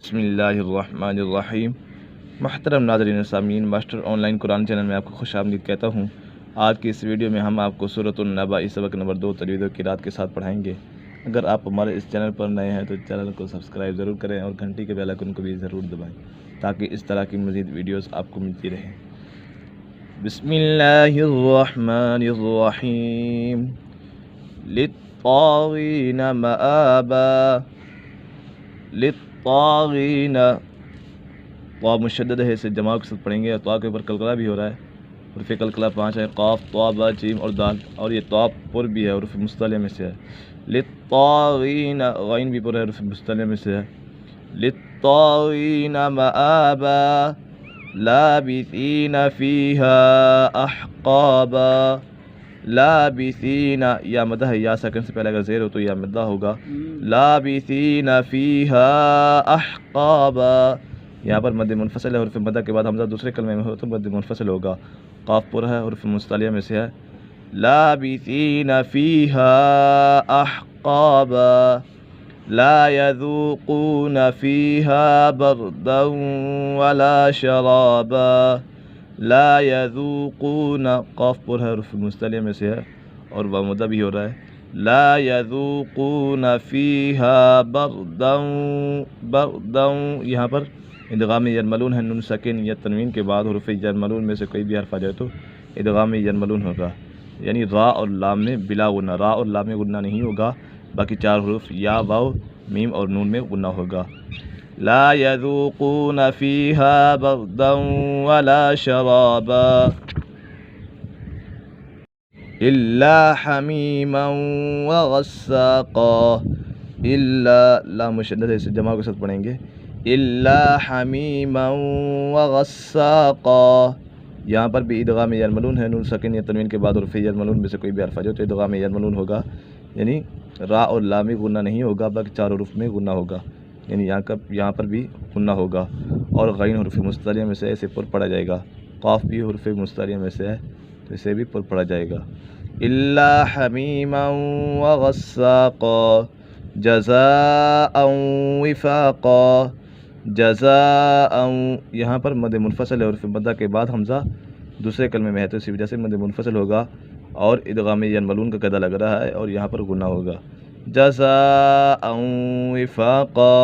بسم اللہ الرحمن الرحیم۔ محترم ناظرین و سامعین، master on line Quran channel میں آپ کو خوش آمدید کہتا ہوں۔ آج کی اس ویڈیو میں ہم آپ کو سورۃ النبأ سبق نمبر 2 تجوید و قرات کے ساتھ پڑھائیں گے۔ اگر آپ ہمارے اس چینل پر نئے ہیں تو چینل کو سبسکرائب ضرور کریں اور گھنٹی کے بیل آئیکن کو بھی ضرور دبائیں تاکہ اس طرح کی مزید ویڈیوز آپ کو ملتی رہیں۔ بسم اللہ الرحمن الرحیم۔ للطاغین مآبا۔ للطاغین، طا مشدد ہے، اسے جماع کے ساتھ پڑھیں گے۔ طا کے اوپر قلقلہ بھی ہو رہا ہے، حرف قلقلہ 5 ہے، قاف طا با جیم اور دال، اور یہ طا پر بھی ہے، حروف مصطلح میں سے ہے۔ للطاغین، غین بھی پر ہے، حروف مصطلح میں سے ہے۔ للطاغین مآبا لابثین فیہا احقابا۔ لابثین، یا مدہ ہے، یا ساکن سے پہلے اگر زیر ہو تو یا مدہ ہوگا۔ لابثین فیہا احقابا، یہاں پر مد منفصل ہے، حرف مدہ کے بعد حمزہ دوسرے کلمے میں ہو تو مد منفصل ہوگا۔ قاف پر ہے، حرف مصطلح میں سے ہے۔ لابثین فیہا احقابا لا یذوقون فیہا بردا ولا شرابا۔ لا یذوقون، قاف پر ہے، حرف مصطلح میں سے ہے اور واو مدہ بھی ہو رہا ہے۔ لا یذوقون فیہا بردا، بردا یہاں پر ادغام یرملون ہے، نون ساکن یا تنوین کے بعد حروف یرملون میں سے کوئی بھی حرف آ جائے تو ادغام یرملون ہوگا، یعنی را اور لام میں بلا غنہ، را اور لام میں غنہ نہیں ہوگا، باقی 4 حروف یا واو میم اور نون میں غنہ ہوگا۔ لا یذوقون فیہا بردا ولا شرابا الا حمیما وغساقا۔ الا، لام مشدد ہے، اسے جماع کے ساتھ پڑھیں گے۔ الا حمیما وغساقا، یہاں پر بھی ادغام یرملون ہے، نون ساکن یا تنوین کے بعد حروف یرملون میں سے کوئی بھی حرف آ جائے تو ادغام یرملون ہوگا، یعنی را اور لام میں غنہ نہیں ہوگا، باقی 4 حروف میں غنہ ہوگا، یعنی یہاں پر بھی غنہ ہوگا۔ اور غین حرف مصطلح میں سے اسے پر پڑھا جائے گا۔ قاف بھی حرف مصطلح میں سے ہے تو اسے بھی پر پڑھا جائے گا۔ الا حمیما وغساقا جزاء وفاقا۔ جزاء، یہاں پر مد منفصل ہے، حرف مدہ کے بعد حمزہ دوسرے کلمے میں ہے تو اسی وجہ سے مد منفصل ہوگا اور ادغام ینملون کا قاعدہ لگ رہا ہے اور یہاں پر غنہ ہوگا۔ جزاء وفاقا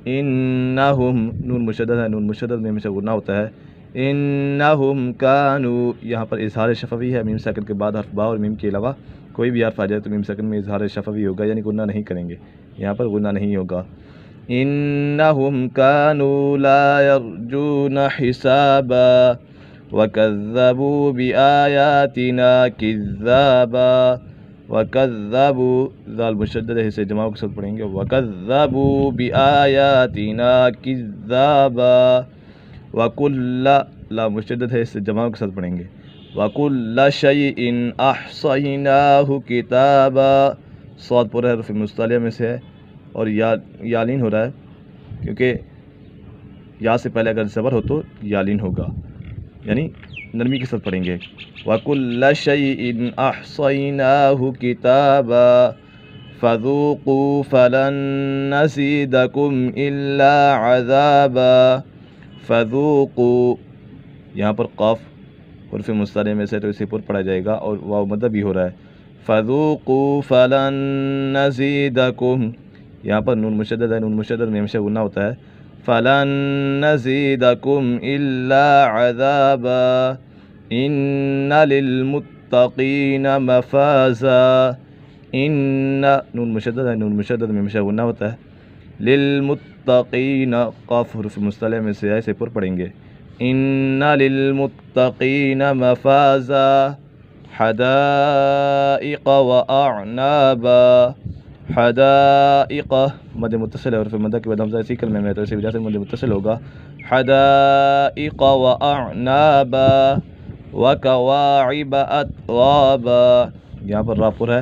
انہم، نون مشدد ہے، نون مشدد میں سے غنہ ہوتا ہے۔ انہم کانوا، یہاں پر اظہار شفوی ہے، میم ساکن کے بعد حرف با اور میم کے علاوہ کوئی بھی حرف آ جائے تو میم ساکن میں اظہار شفوی ہوگا، یعنی غنہ نہیں کریں گے، یہاں پر غنہ نہیں ہوگا۔ انہم کانوا لا یرجون حسابا وکذبوا بآیاتنا کذابا۔ وکذبوا، ذال مشدد ہے، اسے جماع کے ساتھ پڑھیں گے۔ وکذبوا بآیاتنا کذابا وکل، لام مشدد ہے، اسے جماع کے ساتھ پڑھیں گے۔ وکل شیء احصیناہ کتابا، صاد پر ہے، حرف مصطلح میں سے ہے اور یالین ہو رہا ہے کیونکہ یا سے پہلے اگر زبر ہو تو یالین ہوگا، یعنی نرمی کے ساتھ پڑھیں گے۔ وَكُلَّ شَيْءٍ أَحْصَيْنَاهُ كِتَابًا فَذُوقُوا فَلَن نَّزِيدَكُمْ إِلَّا عَذَابًا۔ فَذُوقُوا، یہاں پر قاف حرف مصطلح میں سے تو اسے پر پڑھا جائے گا اور واو مدہ بھی ہو رہا ہے۔ فَذُوقُوا فَلَن نَّزِيدَكُمْ، یہاں پر نون مشدد ہے، نون مشدد میں ہمیشہ غنہ ہوتا ہے۔ فَلَن نَّزِيدَكُمْ إِلَّا عَذَابًا إِنَّ لِلْمُتَّقِينَ مَفَازًا۔ إِنَّ، نون مشدد ہے، نون مشدد میں ہمیشہ غنہ ہوتا ہے۔ لِلْمُتَّقِينَ، قاف حرف مصطلح میں سے ہے، اسے پر پڑھیں گے۔ إِنَّ لِلْمُتَّقِينَ مَفَازًا حَدَائِقَ وَأَعْنَابًا۔ حدائق، مد متصل ہے، حرف مدہ کے بعد حمزہ اسی کلمے میں ہے تو اسی وجہ سے مد متصل ہوگا۔ حدائق وأعنابا وکواعب اترابا، یہاں پر را پر ہے،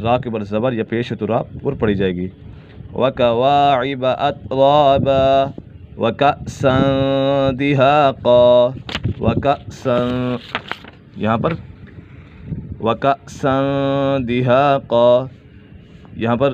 را کے بعد زبر یا پیش ہے تو را پر پڑھی جائے گی۔ وکواعب اترابا وکأسا دہاقا۔ وکأسا، یہاں پر وکأسا دہاقا، یہاں پر